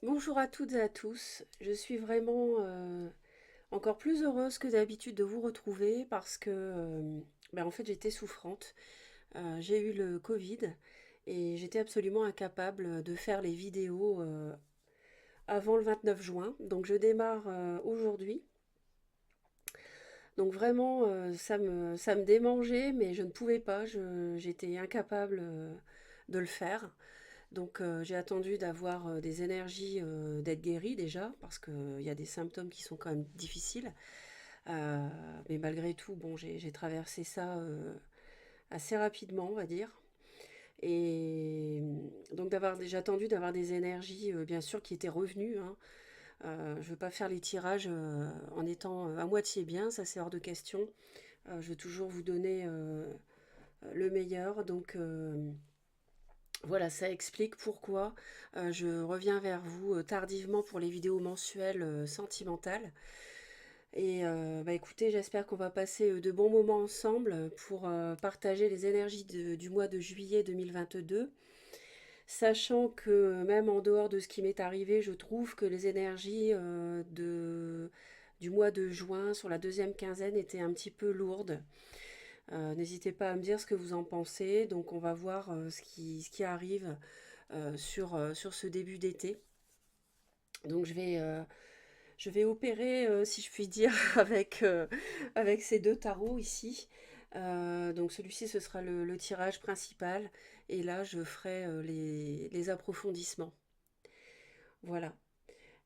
Bonjour à toutes et à tous. Je suis vraiment encore plus heureuse que d'habitude de vous retrouver parce que en fait j'étais souffrante. J'ai eu le Covid et j'étais absolument incapable de faire les vidéos avant le 29 juin. Donc je démarre aujourd'hui. Donc vraiment ça me démangeait mais je ne pouvais pas. J'étais incapable de le faire. Donc j'ai attendu d'avoir des énergies, d'être guérie déjà, parce qu'il y a des symptômes qui sont quand même difficiles. Euh, mais malgré tout, bon, j'ai traversé ça assez rapidement, on va dire. Et donc j'ai attendu d'avoir des énergies, bien sûr, qui étaient revenues, hein. Je ne veux pas faire les tirages en étant à moitié bien, ça c'est hors de question. Je veux toujours vous donner le meilleur. Donc voilà, ça explique pourquoi je reviens vers vous tardivement pour les vidéos mensuelles sentimentales. Et écoutez, j'espère qu'on va passer de bons moments ensemble pour partager les énergies du mois de juillet 2022. Sachant que même en dehors de ce qui m'est arrivé, je trouve que les énergies du mois de juin sur la deuxième quinzaine étaient un petit peu lourdes. N'hésitez pas à me dire ce que vous en pensez. Donc on va voir ce qui arrive sur ce début d'été. Donc je vais opérer, si je puis dire, avec ces deux tarots ici. Donc celui-ci, ce sera le tirage principal. Et là, je ferai les approfondissements. Voilà.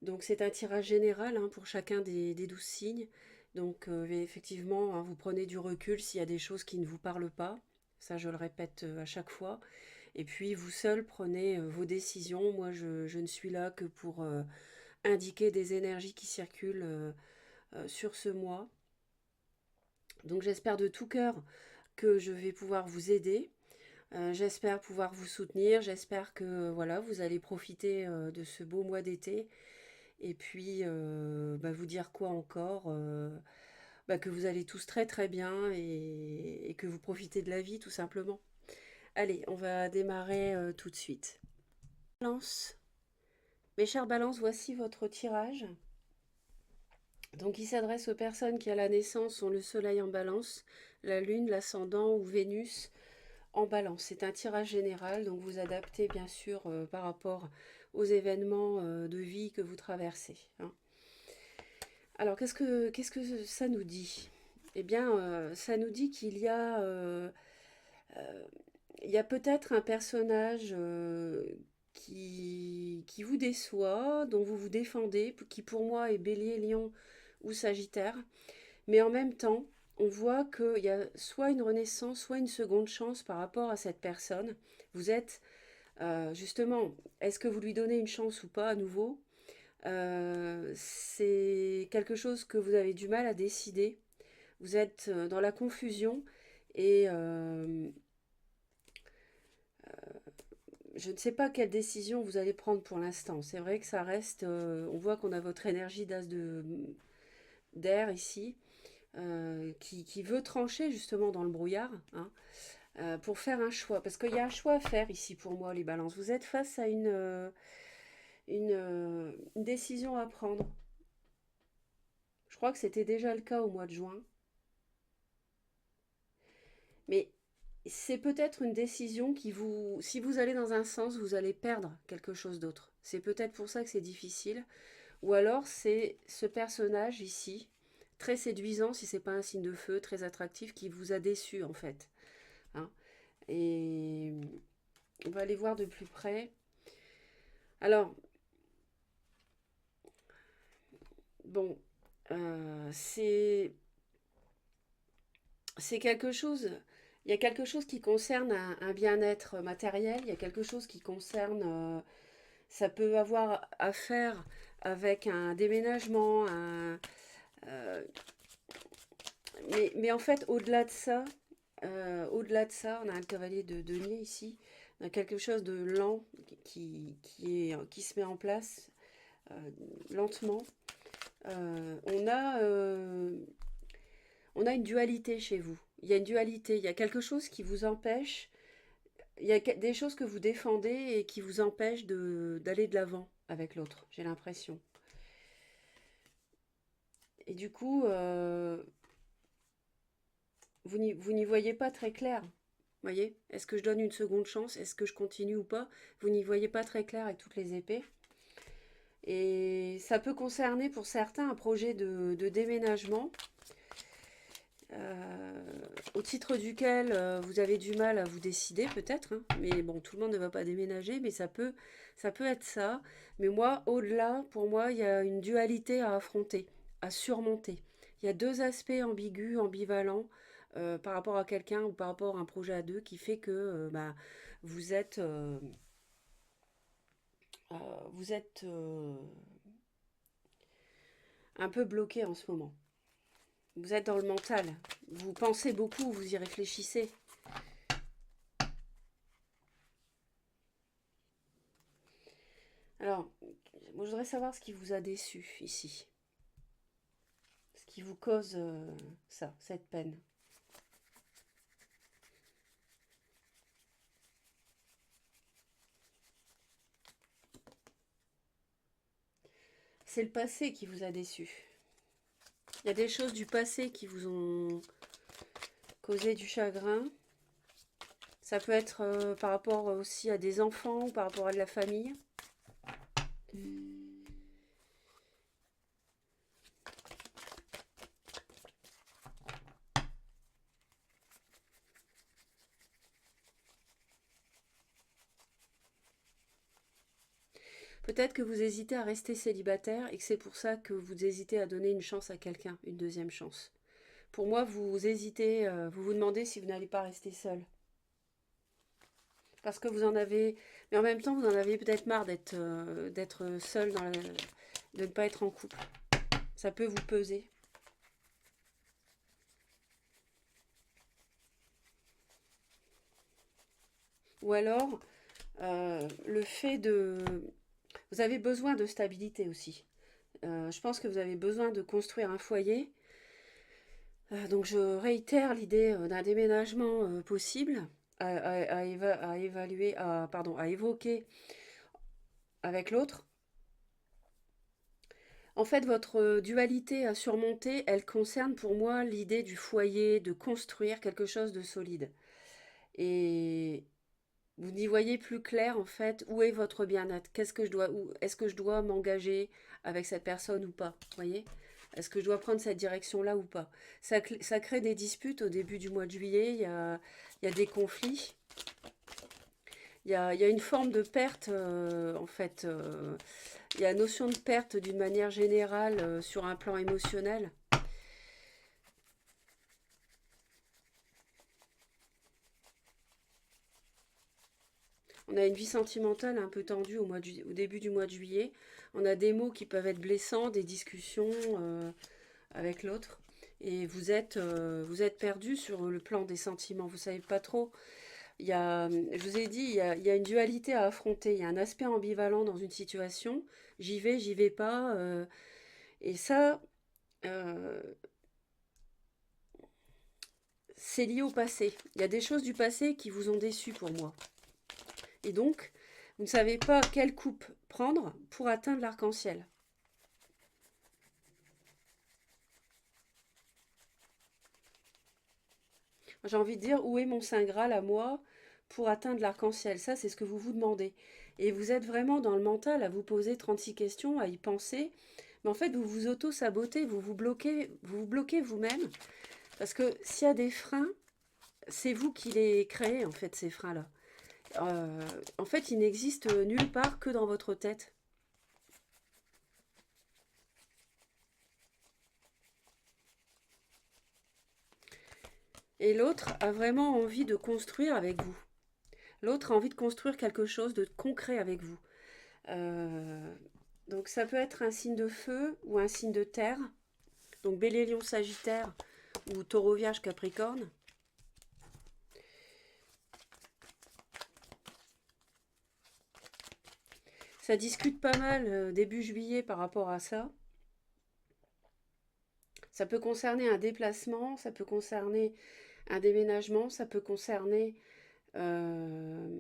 Donc c'est un tirage général hein, pour chacun des 12 signes. Donc effectivement, hein, vous prenez du recul s'il y a des choses qui ne vous parlent pas. Ça, je le répète à chaque fois. Et puis, vous seul prenez vos décisions. Moi, je ne suis là que pour indiquer des énergies qui circulent sur ce mois. Donc, j'espère de tout cœur que je vais pouvoir vous aider. J'espère pouvoir vous soutenir. J'espère que voilà, vous allez profiter de ce beau mois d'été. Et puis, vous dire quoi encore que vous allez tous très très bien et que vous profitez de la vie tout simplement. Allez, on va démarrer tout de suite. Balance. Mes chers balances, voici votre tirage. Donc il s'adresse aux personnes qui à la naissance ont le soleil en balance, la lune, l'ascendant ou Vénus en balance. C'est un tirage général, donc vous adaptez bien sûr par rapport aux événements de vie que vous traversez, hein. Alors qu'est-ce que ça nous dit? Eh bien, ça nous dit euh, il y a peut-être un personnage qui vous déçoit, dont vous vous défendez, qui pour moi est Bélier, Lion ou Sagittaire. Mais en même temps, on voit qu'il y a soit une renaissance, soit une seconde chance par rapport à cette personne. Vous êtes justement, est-ce que vous lui donnez une chance ou pas à nouveau? C'est quelque chose que vous avez du mal à décider. Vous êtes dans la confusion et je ne sais pas quelle décision vous allez prendre pour l'instant. C'est vrai que ça reste. On voit qu'on a votre énergie d'air ici qui veut trancher justement dans le brouillard, hein, pour faire un choix. Parce qu'il y a un choix à faire ici pour moi, les balances. Vous êtes face à une décision à prendre. Je crois que c'était déjà le cas au mois de juin. Mais c'est peut-être une décision qui vous... Si vous allez dans un sens, vous allez perdre quelque chose d'autre. C'est peut-être pour ça que c'est difficile. Ou alors c'est ce personnage ici, très séduisant si c'est pas un signe de feu, très attractif, qui vous a déçu en fait, hein. Et on va aller voir de plus près. Alors, bon, c'est quelque chose. Il y a quelque chose qui concerne un bien-être matériel. Il y a quelque chose qui concerne. Ça peut avoir à faire avec un déménagement. Euh, mais en fait, au-delà de ça, on a un cavalier de denier ici. On a quelque chose de lent qui se met en place lentement. Euh, on a euh, on a une dualité chez vous. Il y a une dualité. Il y a quelque chose qui vous empêche. Il y a des choses que vous défendez et qui vous empêchent d'aller de l'avant. avec l'autre, j'ai l'impression. Et du coup, vous n'y voyez pas très clair. Voyez? Est-ce que je donne une seconde chance? Est-ce que je continue ou pas? Vous n'y voyez pas très clair avec toutes les épées. Et ça peut concerner pour certains un projet de déménagement, au titre duquel vous avez du mal à vous décider peut-être, hein. Mais bon, tout le monde ne va pas déménager, mais ça peut être ça. Mais moi, au-delà, pour moi, il y a une dualité à affronter, à surmonter. Il y a deux aspects ambigus, ambivalents, par rapport à quelqu'un ou par rapport à un projet à deux qui fait que bah, vous êtes, euh, euh, vous êtes un peu bloqué en ce moment. Vous êtes dans le mental. Vous pensez beaucoup, vous y réfléchissez. Alors, moi, je voudrais savoir ce qui vous a déçu ici. Ce qui vous cause ça, cette peine. C'est le passé qui vous a déçu. Il y a des choses du passé qui vous ont causé du chagrin. Ça peut être par rapport aussi à des enfants ou par rapport à de la famille. Peut-être que vous hésitez à rester célibataire et que c'est pour ça que vous hésitez à donner une chance à quelqu'un, une deuxième chance. Pour moi, vous hésitez, vous vous demandez si vous n'allez pas rester seul. Parce que vous en avez, mais en même temps, vous en avez peut-être marre d'être seul, de ne pas être en couple. Ça peut vous peser. Ou alors, le fait de... Vous avez besoin de stabilité aussi. Je pense que vous avez besoin de construire un foyer. Donc je réitère l'idée d'un déménagement possible à évaluer, pardon, à évoquer avec l'autre. En fait, votre dualité à surmonter, elle concerne pour moi l'idée du foyer, de construire quelque chose de solide. Et vous n'y voyez plus clair, en fait, où est votre bien-être? Qu'est-ce que je dois, où, est-ce que je dois m'engager avec cette personne ou pas? Voyez? Est-ce que je dois prendre cette direction-là ou pas? Ça crée des disputes au début du mois de juillet, il y a des conflits. Il y a une forme de perte, en fait. Il y a la notion de perte d'une manière générale sur un plan émotionnel. On a une vie sentimentale un peu tendue au début du mois de juillet. On a des mots qui peuvent être blessants, des discussions avec l'autre. Et vous êtes perdu sur le plan des sentiments. Vous savez pas trop. Je vous ai dit, il y a une dualité à affronter. Il y a un aspect ambivalent dans une situation. J'y vais pas. Et ça, euh, c'est lié au passé. Il y a des choses du passé qui vous ont déçu pour moi. Et donc, vous ne savez pas quelle coupe prendre pour atteindre l'arc-en-ciel. J'ai envie de dire, où est mon Saint Graal à moi pour atteindre l'arc-en-ciel? Ça, c'est ce que vous vous demandez. Et vous êtes vraiment dans le mental à vous poser 36 questions, à y penser. Mais en fait, vous vous auto-sabotez, vous bloquez vous-même. Parce que s'il y a des freins, c'est vous qui les créez, en fait, ces freins-là. En fait, ils n'existent nulle part que dans votre tête. Et l'autre a vraiment envie de construire avec vous. L'autre a envie de construire quelque chose de concret avec vous. Euh, donc ça peut être un signe de feu ou un signe de terre. Donc Bélier, Lion, Sagittaire ou Taureau, Vierge, Capricorne. Ça discute pas mal début juillet par rapport à ça. Ça peut concerner un déplacement, ça peut concerner un déménagement, ça peut concerner euh,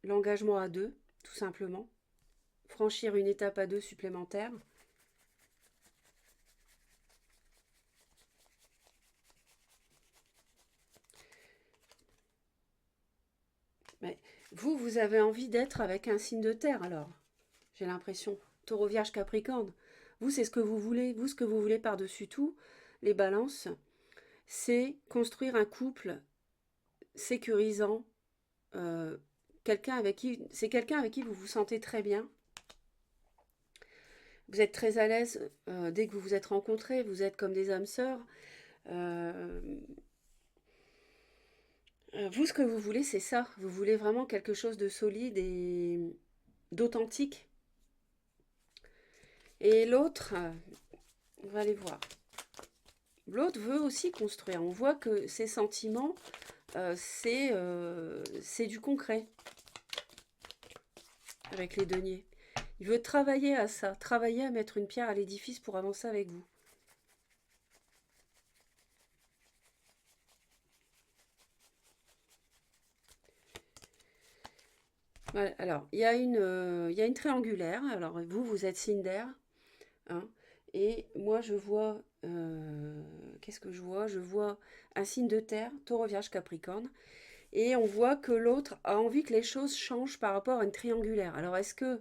l'engagement à deux, tout simplement. franchir une étape à deux supplémentaire. Mais vous avez envie d'être avec un signe de terre alors, j'ai l'impression. Taureau, Vierge, Capricorne. Vous, c'est ce que vous voulez. Vous, ce que vous voulez par-dessus tout, les balances, c'est construire un couple sécurisant. euh, quelqu'un avec qui vous vous sentez très bien. Vous êtes très à l'aise dès que vous vous êtes rencontrés. Vous êtes comme des âmes sœurs. Euh, vous, ce que vous voulez, c'est ça. Vous voulez vraiment quelque chose de solide et d'authentique. Et l'autre, on va aller voir. L'autre veut aussi construire. On voit que ses sentiments, c'est du concret avec les deniers. Il veut travailler à ça, travailler à mettre une pierre à l'édifice pour avancer avec vous. Voilà, alors, il y a une triangulaire. Alors, vous êtes signe d'air, hein, et moi, je vois... qu'est-ce que je vois? Je vois un signe de terre, Taureau, Vierge, Capricorne. Et on voit que l'autre a envie que les choses changent par rapport à une triangulaire. Alors, est-ce que...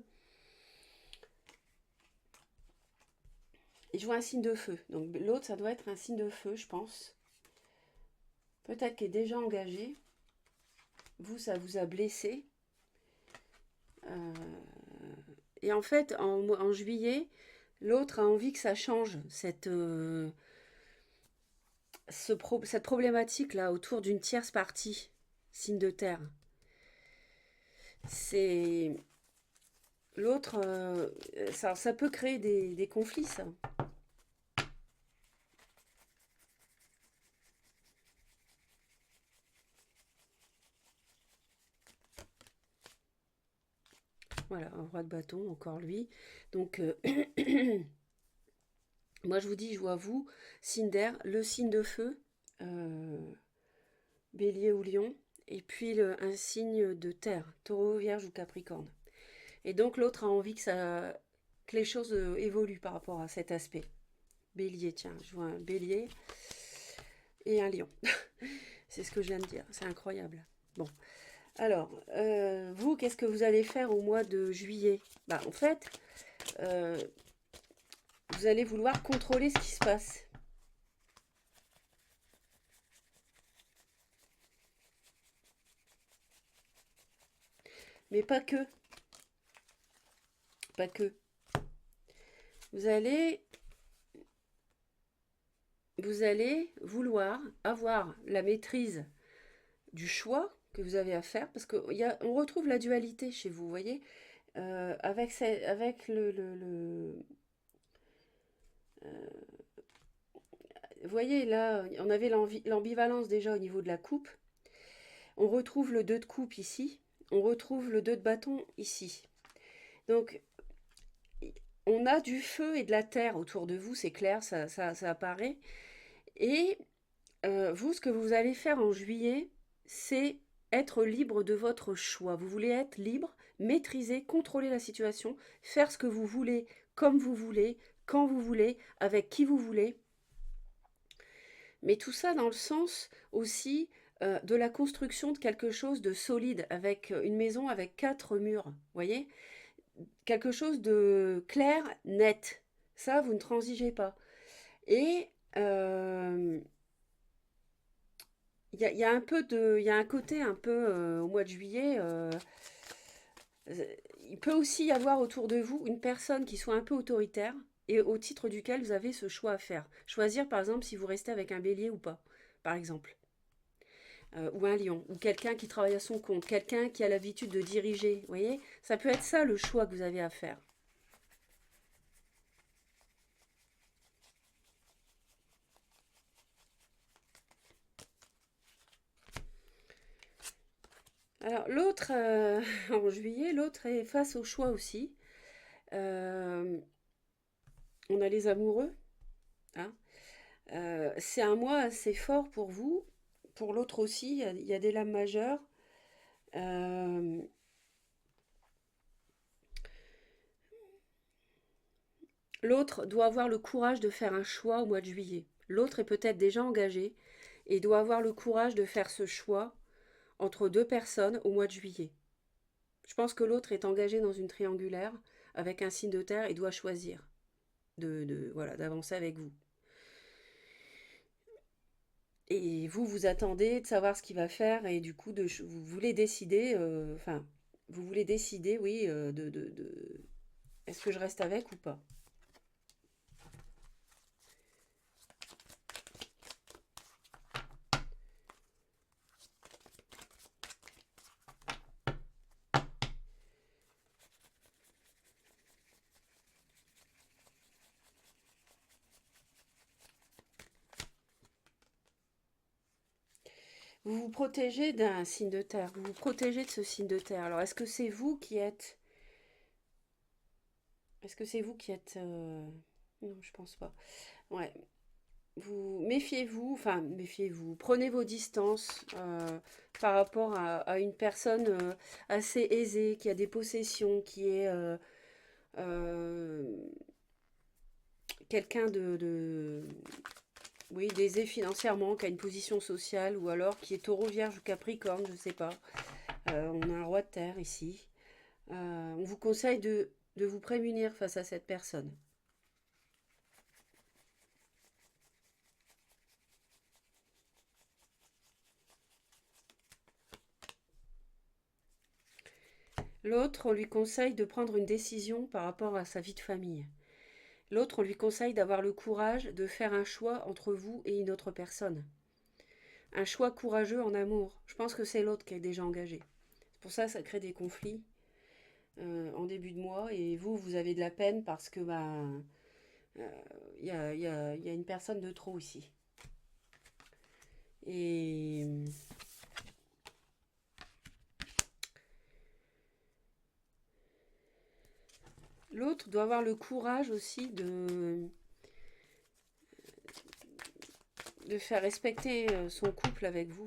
Et je vois un signe de feu. Donc, l'autre, ça doit être un signe de feu, je pense. Peut-être qu'il est déjà engagé. Vous, ça vous a blessé. Euh, Et en fait, en juillet, l'autre a envie que ça change, cette problématique-là autour d'une tierce partie, signe de terre. C'est l'autre, ça peut créer des conflits, ça. Voilà, un roi de bâton, encore lui. Donc, moi je vous dis, je vois vous, signe d'air, le signe de feu, euh, bélier ou lion, et puis un signe de terre, taureau, vierge ou capricorne. Et donc l'autre a envie que les choses évoluent par rapport à cet aspect. Bélier, tiens, je vois un bélier et un lion. C'est ce que je viens de dire, c'est incroyable. Bon, alors, vous, qu'est-ce que vous allez faire au mois de juillet? Bah, en fait, euh, vous allez vouloir contrôler ce qui se passe. Mais pas que, pas que. Vous allez, vous allez vouloir avoir la maîtrise du choix que vous avez à faire, parce qu'on retrouve la dualité chez vous, vous voyez, avec vous voyez, là, on avait l'ambivalence déjà au niveau de la coupe. On retrouve le 2 de coupe ici. On retrouve le 2 de bâton ici. Donc, on a du feu et de la terre autour de vous, c'est clair, ça apparaît. Et vous, ce que vous allez faire en juillet, c'est être libre de votre choix. Vous voulez être libre, maîtriser, contrôler la situation, faire ce que vous voulez, comme vous voulez, quand vous voulez, avec qui vous voulez. Mais tout ça dans le sens aussi de la construction de quelque chose de solide, avec une maison avec 4 murs, vous voyez? Quelque chose de clair, net. Ça, vous ne transigez pas. Et y a un peu il y a un côté un peu au mois de juillet. Il peut aussi y avoir autour de vous une personne qui soit un peu autoritaire et au titre duquel vous avez ce choix à faire. Choisir par exemple si vous restez avec un bélier ou pas, par exemple. Ou un lion, ou quelqu'un qui travaille à son compte, quelqu'un qui a l'habitude de diriger. Vous voyez, ça peut être ça le choix que vous avez à faire. Alors l'autre, en juillet, l'autre est face au choix aussi. Euh, on a les amoureux, hein. C'est un mois assez fort pour vous. Pour l'autre aussi, il y a des lames majeures. Euh, L'autre doit avoir le courage de faire un choix au mois de juillet. L'autre est peut-être déjà engagé et doit avoir le courage de faire ce choix entre deux personnes au mois de juillet. Je pense que l'autre est engagé dans une triangulaire avec un signe de terre et doit choisir voilà, d'avancer avec vous. Et vous, vous attendez de savoir ce qu'il va faire et du coup, vous voulez décider, enfin, vous voulez décider, oui, est-ce que je reste avec ou pas. Vous vous protégez d'un signe de terre, vous vous protégez de ce signe de terre. Alors, est-ce que c'est vous qui êtes... Est-ce que c'est vous qui êtes... Non, je pense pas. Ouais, vous méfiez-vous, enfin méfiez-vous, prenez vos distances par rapport à une personne assez aisée, qui a des possessions, qui est euh, quelqu'un oui, d'aisé financièrement, qui a une position sociale, ou alors qui est taureau, vierge ou capricorne, je ne sais pas. On a un roi de terre ici. On vous conseille de vous prémunir face à cette personne. L'autre, on lui conseille de prendre une décision par rapport à sa vie de famille. L'autre, on lui conseille d'avoir le courage de faire un choix entre vous et une autre personne. Un choix courageux en amour. Je pense que c'est l'autre qui est déjà engagé. C'est pour ça que ça crée des conflits en début de mois. Et vous, vous avez de la peine parce que y a une personne de trop ici. Et l'autre doit avoir le courage aussi de faire respecter son couple avec vous.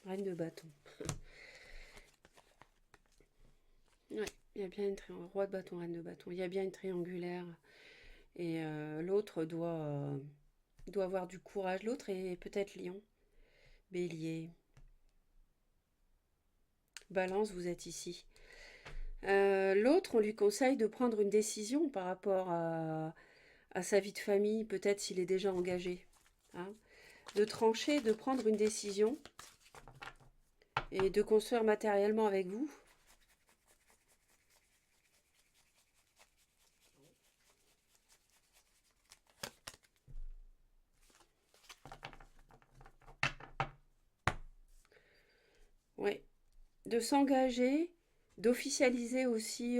Reine de bâton. Ouais, il y a bien une roi de bâton, reine de bâton. Il y a bien une triangulaire. Et l'autre doit avoir du courage. L'autre est peut-être lion, bélier, balance, vous êtes ici. L'autre, on lui conseille de prendre une décision par rapport à sa vie de famille, peut-être s'il est déjà engagé. Hein, de trancher, de prendre une décision et de construire matériellement avec vous. Ouais. De s'engager, d'officialiser aussi,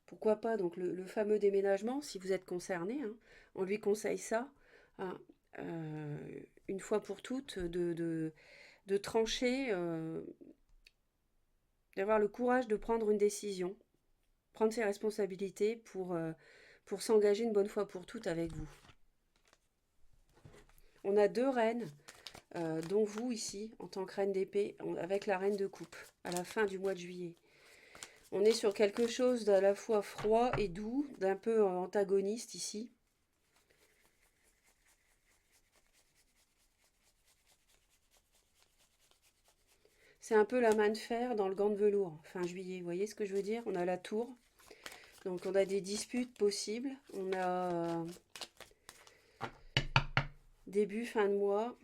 pourquoi pas, donc le fameux déménagement, si vous êtes concerné, hein, on lui conseille ça, hein, euh, une fois pour toutes, de trancher, d'avoir le courage de prendre une décision, prendre ses responsabilités pour s'engager une bonne fois pour toutes avec vous. On a deux reines, dont vous ici, en tant que reine d'épée, avec la reine de coupe, à la fin du mois de juillet. On est sur quelque chose d'à la fois froid et doux, d'un peu antagoniste ici. C'est un peu la main de fer dans le gant de velours, fin juillet. Vous voyez ce que je veux dire? On a la tour, donc on a des disputes possibles. On a début, fin de mois.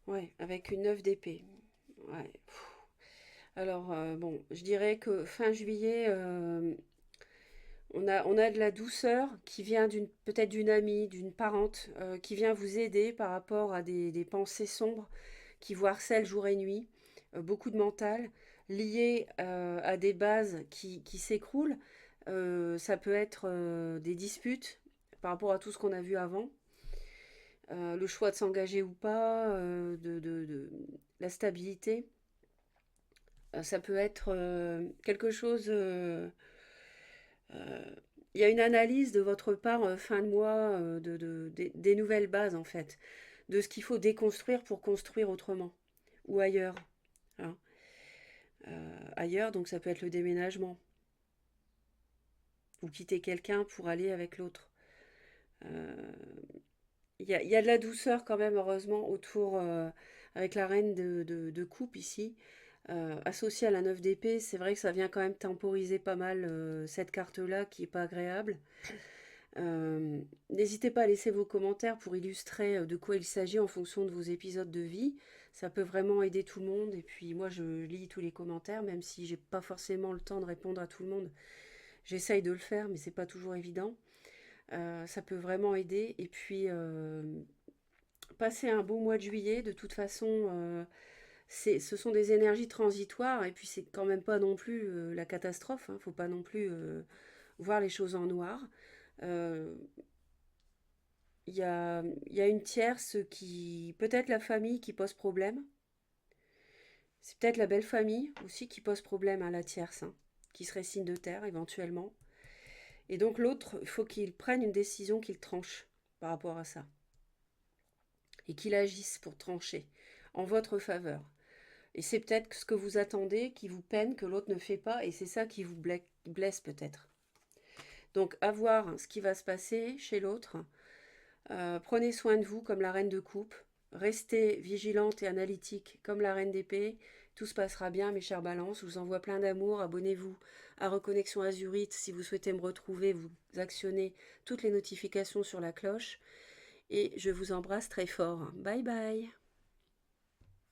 Ouais, avec une 9 d'épée. Ouais. Alors, bon, je dirais que fin juillet, on a de la douceur qui vient peut-être d'une amie, d'une parente, qui vient vous aider par rapport à des pensées sombres qui vous harcèlent jour et nuit, beaucoup de mental, liées à des bases qui s'écroulent. Ça peut être des disputes par rapport à tout ce qu'on a vu avant. le choix de s'engager ou pas, la stabilité. Ça peut être quelque chose. Euh, il y a une analyse de votre part fin de mois des nouvelles bases en fait, de ce qu'il faut déconstruire pour construire autrement ou ailleurs. Hein. Ailleurs, donc ça peut être le déménagement ou quitter quelqu'un pour aller avec l'autre. Euh, il y a de la douceur quand même, heureusement, autour, avec la reine de coupe ici. Associée à la 9 d'épée, c'est vrai que ça vient quand même temporiser pas mal cette carte-là qui est pas agréable. N'hésitez pas à laisser vos commentaires pour illustrer de quoi il s'agit en fonction de vos épisodes de vie. Ça peut vraiment aider tout le monde. Et puis moi, je lis tous les commentaires, même si j'ai pas forcément le temps de répondre à tout le monde. J'essaye de le faire, mais c'est pas toujours évident. Ça peut vraiment aider. Et puis, passer un beau mois de juillet, de toute façon, ce sont des énergies transitoires. Et puis, c'est quand même pas non plus la catastrophe. Hein. Faut pas non plus voir les choses en noir. Euh, il y a une tierce qui, peut-être la famille qui pose problème. C'est peut-être la belle famille aussi qui pose problème à la tierce, hein, qui serait signe de terre éventuellement. Et donc l'autre, il faut qu'il prenne une décision, qu'il tranche par rapport à ça. Et qu'il agisse pour trancher en votre faveur. Et c'est peut-être ce que vous attendez qui vous peine, que l'autre ne fait pas, et c'est ça qui vous blesse peut-être. Donc à voir ce qui va se passer chez l'autre. Prenez soin de vous comme la reine de coupe. Restez vigilante et analytique comme la reine d'épée. Tout se passera bien, mes chers balances. Je vous envoie plein d'amour. Abonnez-vous à Reconnexion Azurite si vous souhaitez me retrouver. Vous actionnez toutes les notifications sur la cloche. Et je vous embrasse très fort. Bye bye.